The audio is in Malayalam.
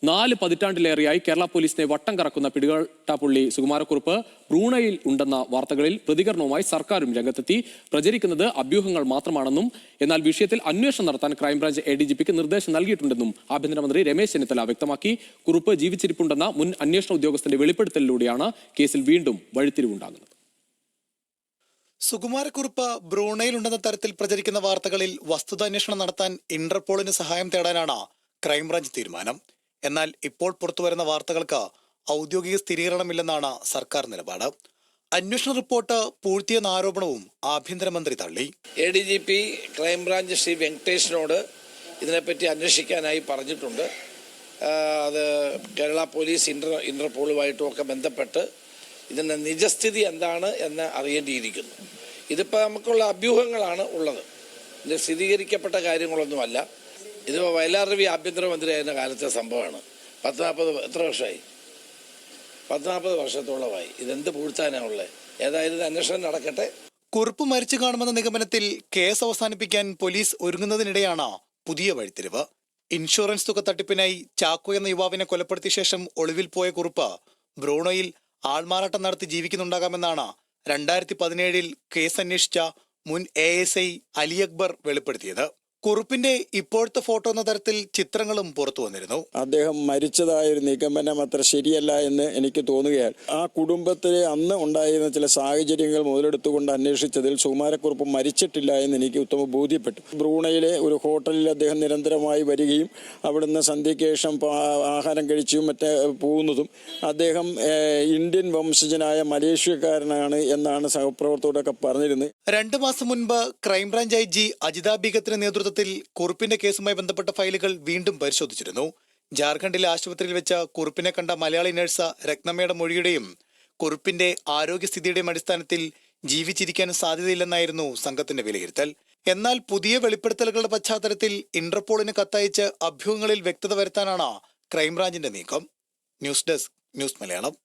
4 പതിറ്റാണ്ടിലേറെയായി കേരള പോലീസിനെ വട്ടം കറക്കുന്ന പിടികെട്ടാപ്പുള്ളി സുകുമാരക്കുറുപ്പ് ബ്രൂണയിൽ ഉണ്ടെന്ന വാർത്തകളിൽ പ്രതികരണവുമായി സർക്കാരും രംഗത്തെത്തി. പ്രചരിക്കുന്നത് അഭ്യൂഹങ്ങൾ മാത്രമാണെന്നും എന്നാൽ വിഷയത്തിൽ അന്വേഷണം നടത്താൻ ക്രൈംബ്രാഞ്ച് ADGPക്ക് നിർദ്ദേശം നൽകിയിട്ടുണ്ടെന്നും ആഭ്യന്തരമന്ത്രി രമേശ് ചെന്നിത്തല വ്യക്തമാക്കി. കുറുപ്പ് ജീവിച്ചിരിപ്പുണ്ടെന്ന മുൻ അന്വേഷണ ഉദ്യോഗസ്ഥന്റെ വെളിപ്പെടുത്തലിലൂടെയാണ് കേസിൽ വീണ്ടും വഴിത്തിരിവുണ്ടാകുന്നത്. സുകുമാരക്കുറുപ്പ് ബ്രൂണയിലുണ്ടെന്ന തരത്തിൽ പ്രചരിക്കുന്ന വാർത്തകളിൽ വസ്തുതാന്വേഷണം നടത്താൻ ഇന്റർപോളിന് സഹായം തേടാനാണ് ക്രൈംബ്രാഞ്ച് തീരുമാനം. എന്നാൽ ഇപ്പോൾ പുറത്തുവരുന്ന വാർത്തകൾക്ക് ഔദ്യോഗിക സ്ഥിരീകരണമില്ലെന്നാണ് സർക്കാർ നിലപാട്. അന്വേഷണ റിപ്പോർട്ട് പൂഴ്ത്തിയെന്ന ആരോപണവും ആഭ്യന്തരമന്ത്രി തള്ളി. ADGP ക്രൈംബ്രാഞ്ച് ശ്രീ വെങ്കടേഷിനോട് ഇതിനെപ്പറ്റി അന്വേഷിക്കാനായി പറഞ്ഞിട്ടുണ്ട്. അത് കേരള പോലീസ് ഇന്റർപോളുമായിട്ടും ഒക്കെ ബന്ധപ്പെട്ട് ഇതിൻ്റെ നിജസ്ഥിതി എന്താണ് എന്ന് അറിയേണ്ടിയിരിക്കുന്നു. ഇതിപ്പോൾ നമുക്കുള്ള അഭ്യൂഹങ്ങളാണ് ഉള്ളത്. ഇത് സ്ഥിരീകരിക്കപ്പെട്ട കാര്യങ്ങളൊന്നുമല്ല. ഇതിപ്പോൾ വയലാർ രവി ആഭ്യന്തരമന്ത്രിയായിരുന്ന കാലത്തെ സംഭവമാണ്. 40 വർഷമായി, 40 വർഷത്തോളമായി. ഇതെന്ത് പൂഴ്ത്താനാണുള്ളത്? ഏതായാലും അന്വേഷണം നടക്കട്ടെ. കുറുപ്പ് മരിച്ചു കാണുമെന്ന നിഗമനത്തിൽ കേസ് അവസാനിപ്പിക്കാൻ പോലീസ് ഒരുങ്ങുന്നതിനിടെയാണ് പുതിയ വഴിത്തിരിവ്. ഇൻഷുറൻസ് തുക തട്ടിപ്പിനായി ചാക്കോ എന്ന യുവാവിനെ കൊലപ്പെടുത്തിയ ശേഷം ഒളിവിൽ പോയ കുറുപ്പ് ബ്രൂണോയിൽ ആൾമാറാട്ടം നടത്തി ജീവിക്കുന്നുണ്ടാകാമെന്നാണ് 2017 കേസ് അന്വേഷിച്ച മുൻ ASI അലി അക്ബർ വെളിപ്പെടുത്തിയത്. കുറുപ്പിന്റെ ഇപ്പോഴത്തെ ഫോട്ടോ എന്ന തരത്തിൽ ചിത്രങ്ങളും പുറത്തു വന്നിരുന്നു. അദ്ദേഹം മരിച്ചതായൊരു നിഗമനം അത്ര ശരിയല്ല എന്ന് എനിക്ക് തോന്നുകയാണ്. ആ കുടുംബത്തിലെ അന്ന് ഉണ്ടായിരുന്ന ചില സാഹചര്യങ്ങൾ മുതലെടുത്തുകൊണ്ട് അന്വേഷിച്ചതിൽ സുകുമാരക്കുറുപ്പ് മരിച്ചിട്ടില്ല എന്ന് എനിക്ക് ഉത്തമ ബോധ്യപ്പെട്ടു. ബ്രൂണയിലെ ഒരു ഹോട്ടലിൽ അദ്ദേഹം നിരന്തരമായി വരികയും അവിടുന്ന് സന്ധ്യയ്ക്ക് ശേഷം ആഹാരം കഴിച്ചും മറ്റേ പോകുന്നതും അദ്ദേഹം ഇന്ത്യൻ വംശജനായ മലേഷ്യക്കാരനാണ് എന്നാണ് സഹപ്രവർത്തകരൊക്കെ പറഞ്ഞിരുന്നത്. 2 മാസം മുൻപ് ക്രൈംബ്രാഞ്ച് IG അജിത ബീഗത്തിന്റെ നേതൃത്വത്തിൽ കുറുപ്പിന്റെ കേസുമായി ബന്ധപ്പെട്ട ഫയലുകൾ വീണ്ടും പരിശോധിച്ചിരുന്നു. ജാർഖണ്ഡിലെ ആശുപത്രിയിൽ വെച്ച കുറുപ്പിനെ കണ്ട മലയാളി നഴ്സ് രത്നമ്മയുടെ മൊഴിയുടെയും കുറുപ്പിന്റെ ആരോഗ്യസ്ഥിതിയുടെയും അടിസ്ഥാനത്തിൽ ജീവിച്ചിരിക്കാൻ സാധ്യതയില്ലെന്നായിരുന്നു സംഘത്തിന്റെ വിലയിരുത്തൽ. എന്നാൽ പുതിയ വെളിപ്പെടുത്തലുകളുടെ പശ്ചാത്തലത്തിൽ ഇന്റർപോളിന് കത്തയച്ച് അഭ്യൂഹങ്ങളിൽ വ്യക്തത വരുത്താനാണ് ക്രൈംബ്രാഞ്ചിന്റെ നീക്കം. News desk, news Malayalam.